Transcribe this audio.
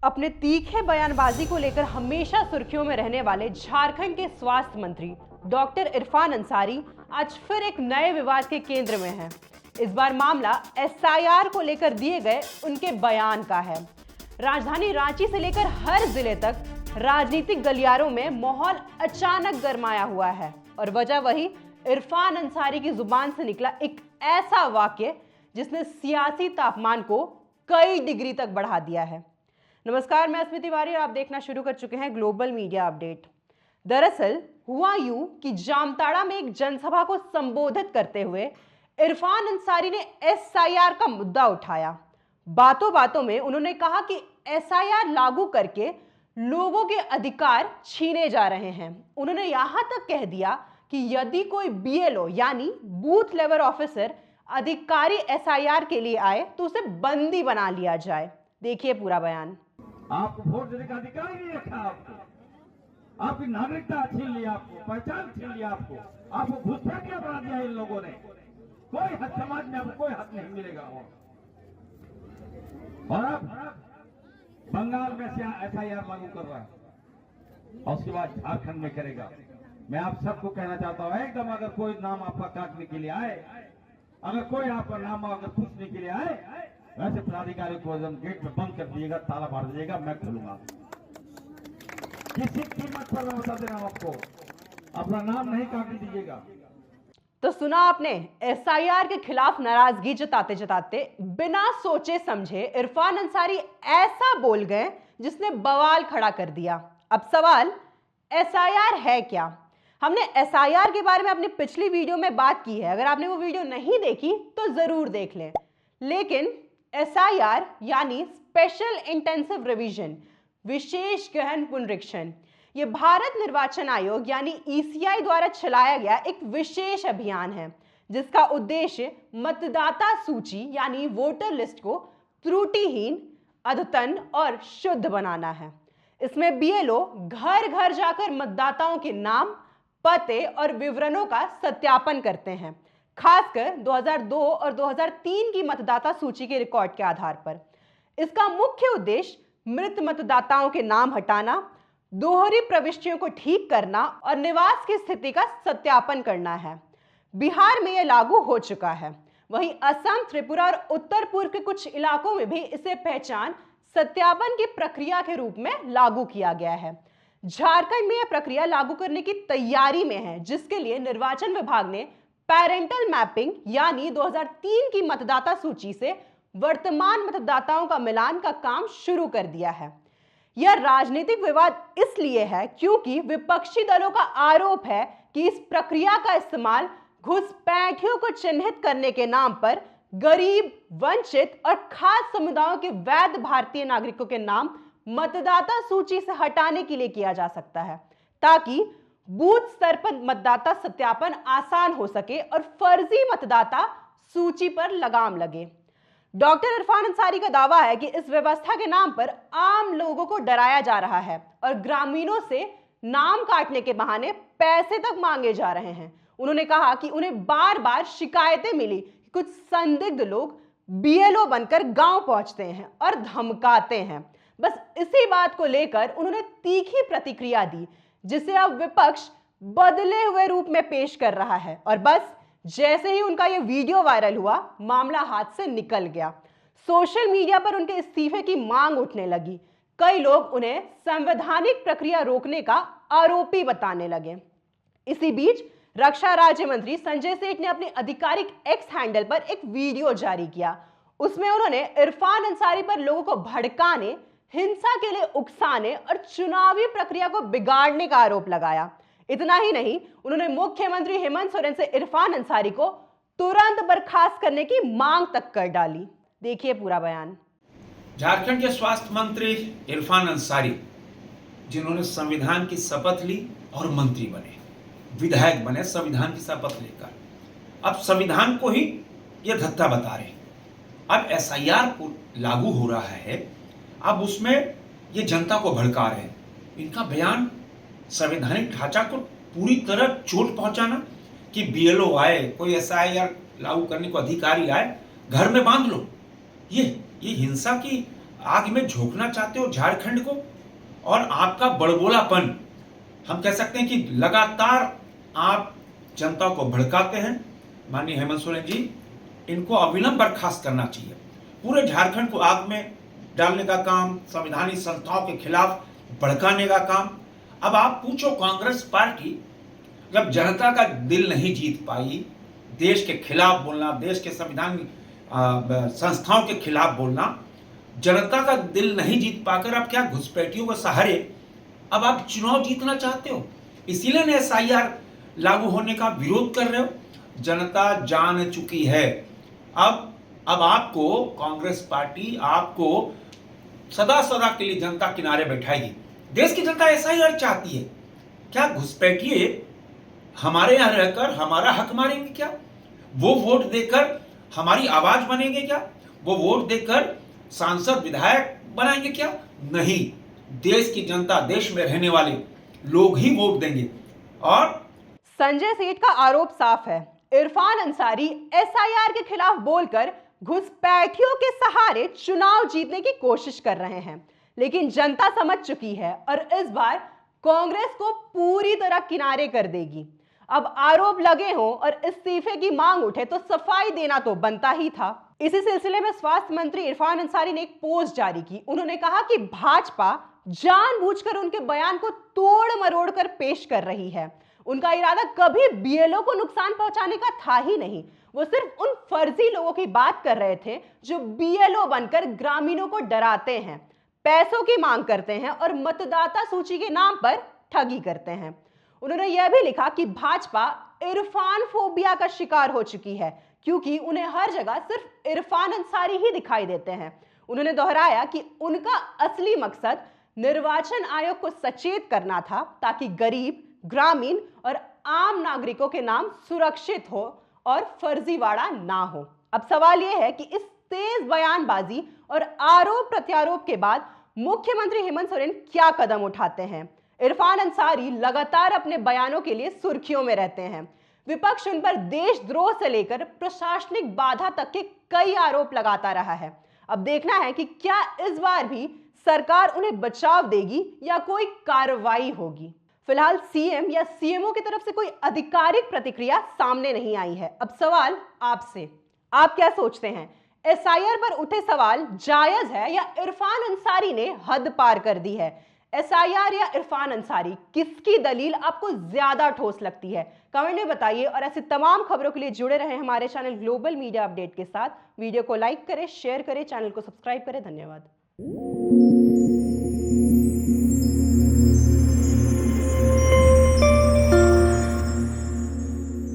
अपने तीखे बयानबाजी को लेकर हमेशा सुर्खियों में रहने वाले झारखंड के स्वास्थ्य मंत्री डॉक्टर इरफान अंसारी आज फिर एक नए विवाद के केंद्र में हैं। इस बार मामला एसआईआर को लेकर दिए गए उनके बयान का है। राजधानी रांची से लेकर हर जिले तक राजनीतिक गलियारों में माहौल अचानक गरमाया हुआ है और वजह वही इरफान अंसारी की जुबान से निकला एक ऐसा वाक्य जिसने सियासी तापमान को कई डिग्री तक बढ़ा दिया है। नमस्कार, मैं स्मृति तिवारी और आप देखना शुरू कर चुके हैं ग्लोबल मीडिया अपडेट। दरअसल हुआ यूं कि जामताड़ा में एक जनसभा को संबोधित करते हुए इरफान अंसारी ने एसआईआर का मुद्दा उठाया। बातों बातों में उन्होंने कहा कि एसआईआर लागू करके लोगों के अधिकार छीने जा रहे हैं। उन्होंने यहां तक कह दिया कि यदि कोई बीएलओ यानी बूथ लेवल ऑफिसर अधिकारी एसआईआर के लिए आए तो उसे बंदी बना लिया जाए। देखिए पूरा बयान। आपको वोट देने का अधिकार ही नहीं रखा, आपकी नागरिकता छीन लिया, आपको पहचान छीन लिया, आपको घुसपैठिया बना दिया इन लोगों ने। कोई हक समाज में आपको कोई हक नहीं मिलेगा। और अब बंगाल में से एसआईआर लागू कर रहा है और उसके बाद झारखंड में करेगा। मैं आप सबको कहना चाहता हूं, एकदम अगर कोई नाम आपका काटने के लिए आए, अगर कोई आपका नाम अगर पूछने के लिए आए, वैसे पदाधिकारी को एकदम गेट में बंद कर दीजिएगा, ताला मार दीजिएगा, मैं खोलूंगा। किसी कीमत पर मैं बता दे रहा हूं आपको, अपना नाम नहीं काटने दीजिएगा। तो सुना आपने, एसआईआर के खिलाफ नाराजगी जताते जताते बिना सोचे समझे इरफान अंसारी ऐसा बोल गए जिसने बवाल खड़ा कर दिया। अब सवाल, एसआईआर है क्या? हमने एसआईआर के बारे में अपनी पिछली वीडियो में बात की है, अगर आपने वो वीडियो नहीं देखी तो जरूर देख लें। लेकिन एसआईआर यानी स्पेशल इंटेंसिव रिवीजन, विशेष गहन पुनरीक्षण, ये भारत निर्वाचन आयोग यानी ईसीआई द्वारा चलाया गया एक विशेष अभियान है जिसका उद्देश्य मतदाता सूची यानी वोटर लिस्ट को त्रुटिहीन, अद्यतन और शुद्ध बनाना है। इसमें बीएलओ घर घर जाकर मतदाताओं के नाम, पते और विवरणों का सत्यापन करते हैं, खासकर 2002 और 2003 की मतदाता सूची के रिकॉर्ड के आधार पर। इसका मुख्य उद्देश्य मृत मतदाताओं के नाम हटाना, दोहरी प्रविष्टियों को ठीक करना और निवास की स्थिति का सत्यापन करना है। बिहार में यह लागू हो चुका है, वहीं असम, त्रिपुरा और उत्तर पूर्व के कुछ इलाकों में भी इसे पहचान सत्यापन की प्रक्रिया के रूप में लागू किया गया है। झारखंड में यह प्रक्रिया लागू करने की तैयारी में है, जिसके लिए निर्वाचन विभाग ने पेरेंटल मैपिंग यानी 2003 की मतदाता सूची से वर्तमान मतदाताओं का मिलान का काम शुरू कर दिया है। यह राजनीतिक विवाद इसलिए है क्योंकि विपक्षी दलों का आरोप है कि इस प्रक्रिया का इस्तेमाल घुसपैठियों को चिन्हित करने के नाम पर गरीब, वंचित और खास समुदायों के वैध भारतीय नागरिकों के नाम मतदाता सूची से हटाने के लिए किया जा सकता है, ताकि बूथ स्तर पर मतदाता सत्यापन आसान हो सके और फर्जी मतदाता सूची पर लगाम लगे। डॉक्टर इरफान अंसारी का दावा है कि इस व्यवस्था के नाम पर आम लोगों को डराया जा रहा है और ग्रामीणों से नाम काटने के बहाने पैसे तक मांगे जा रहे हैं। उन्होंने कहा कि उन्हें बार बार शिकायतें मिली कि कुछ संदिग्ध लोग बीएलओ बनकर गांव पहुंचते हैं और धमकाते हैं। बस इसी बात को लेकर उन्होंने तीखी प्रतिक्रिया दी, जिसे अब विपक्ष बदले हुए रूप में पेश कर रहा है। और बस जैसे ही उनका यह वीडियो वायरल हुआ, मामला हाथ से निकल गया। सोशल मीडिया पर उनके इस्तीफे की मांग उठने लगी। कई लोग उन्हें संवैधानिक प्रक्रिया रोकने का आरोपी बताने लगे। इसी बीच रक्षा राज्य मंत्री संजय सेठ ने अपनी आधिकारिक एक्स हैंडल पर एक वीडियो जारी किया। उसमें उन्होंने इरफान अंसारी पर लोगों को भड़काने, हिंसा के लिए उकसाने और चुनावी प्रक्रिया को बिगाड़ने का आरोप लगाया। इतना ही नहीं, उन्होंने मुख्यमंत्री हेमंत सोरेन से इरफान अंसारी को तुरंत बर्खास्त करने की मांग तक कर डाली। देखिए पूरा बयान। झारखंड के स्वास्थ्य मंत्री इरफान अंसारी, जिन्होंने संविधान की शपथ ली और मंत्री बने, विधायक बने संविधान की शपथ लेकर, अब संविधान को ही ये धत्ता बता रहे। अब एसआईआर को लागू हो रहा है, अब उसमें ये जनता को भड़का रहे हैं। इनका बयान संवैधानिक ढांचा को पूरी तरह चोट पहुंचाना कि बीएलओ आए, कोई एसआईआर लागू करने को अधिकारी आए, घर में बांध लो, ये हिंसा की आग में झोंकना चाहते हो झारखंड को, और आपका बड़बोलापन, हम कह सकते हैं कि लगातार आप जनता को भड़काते हैं। माननीय हेमंत सोरेन जी, इनको अविलंब बर्खास्त करना चाहिए। पूरे झारखंड को आग में डालने का काम, संवैधानिक संस्थाओं के खिलाफ भड़काने का काम। अब आप पूछो, कांग्रेस पार्टी जब जनता का दिल नहीं जीत पाई, देश के खिलाफ बोलना, देश के संविधान संस्थाओं के खिलाफ बोलना, जनता का दिल नहीं जीत पाकर अब क्या घुसपैठियों के सहारे अब आप चुनाव जीतना चाहते हो? इसीलिए ने SIR लागू होने का विरोध कर रहे हो। जनता जान चुकी है। अब आपको कांग्रेस पार्टी आपको सदा सदा के लिए जनता किनारे बैठाएगी। देश की जनता SIR चाहती है। क्या घुसपैठिए हमारे यहां रहकर हमारा हक मारेंगे क्या? वो वोट देकर हमारी आवाज बनेंगे क्या? वो वोट देकर सांसद विधायक बनाएंगे क्या? नहीं, देश की जनता, देश में रहने वाले लोग ही वोट देंगे। और संजय सेठ का आरोप साफ है, इरफान अंसारी SIR के खिलाफ बोलकर घुसपैठियों के सहारे चुनाव जीतने की कोशिश कर रहे हैं। लेकिन जनता समझ चुकी है और इस बार कांग्रेस को पूरी तरह किनारे कर देगी। अब आरोप लगे हों और इस्तीफे की मांग उठे तो सफाई देना तो बनता ही था। इसी सिलसिले में स्वास्थ्य मंत्री इरफान अंसारी ने एक पोस्ट जारी की। उन्होंने कहा कि भाजपा जानबूझकर उनके बयान को तोड़ मरोड़ कर पेश कर रही है। उनका इरादा कभी BLO को नुकसान पहुंचाने का था ही नहीं। वो सिर्फ उन फर्जी लोगों की बात कर रहे थे जो BLO बनकर ग्रामीणों को डराते हैं, पैसों की मांग करते हैं और मतदाता सूची के नाम पर ठगी करते हैं। उन्होंने यह भी लिखा कि भाजपा इरफान फोबिया का शिकार हो चुकी है क्योंकि उन्हें हर जगह सिर्फ इरफान अंसारी ही दिखाई देते हैं। उन्होंने दोहराया कि उनका असली मकसद निर्वाचन आयोग को सचेत करना था ताकि गरीब, ग्रामीण और आम नागरिकों के नाम सुरक्षित हो और फर्जीवाड़ा ना हो। अब सवाल यह है कि इस तेज बयानबाजी और आरोप प्रत्यारोप के बाद मुख्यमंत्री हेमंत सोरेन क्या कदम उठाते हैं। इरफान अंसारी लगातार अपने बयानों के लिए सुर्खियों में रहते हैं। विपक्ष उन पर देशद्रोह से लेकर प्रशासनिक बाधा तक के कई आरोप लगाता रहा है। अब देखना है कि क्या इस बार भी सरकार उन्हें बचाव देगी या कोई कार्रवाई होगी। फिलहाल CM या CMO की तरफ से कोई आधिकारिक प्रतिक्रिया सामने नहीं आई है। अब सवाल आपसे, आप क्या सोचते हैं? SIR पर उठे सवाल जायज है या इरफान अंसारी ने हद पार कर दी है? SIR या इरफान अंसारी, किसकी दलील आपको ज्यादा ठोस लगती है? कमेंट में बताइए और ऐसी तमाम खबरों के लिए जुड़े रहें हमारे चैनल ग्लोबल मीडिया अपडेट के साथ। वीडियो को लाइक करें, शेयर करें, चैनल को सब्सक्राइब करें। धन्यवाद।